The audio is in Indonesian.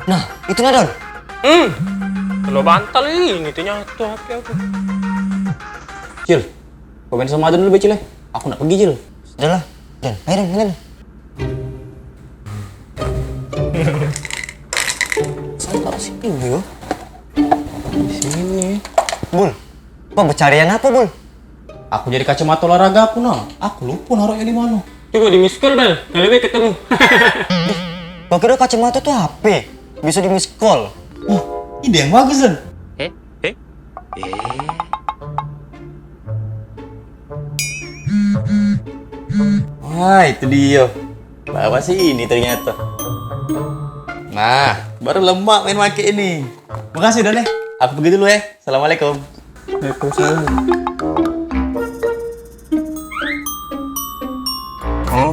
Nah, itu Nadon. Kalau bantal ini ternyata HP aku. Cil, kau main sama Adon dulu, Cil. Aku nak pergi, Cil. Sudahlah, Dan. Ayo, Dan. Saya taruh sini, yo. Sini. Bul, pencarian apa, Bul? Aku jadi kacamata olahraga aku, nah. Aku lupa naruhnya di mana. Coba di miss call, Bel. Kali ketemu. Kau kira kacamata tuh HP? Bisa di miss call. Oh, ide yang bagus, Dan. Wah, itu dia. Bawa sih ini ternyata. Nah, baru lemak main make ini. Makasih, Don, ya. Aku pergi dulu ya. Assalamualaikum. Waalaikumsalam. Oh,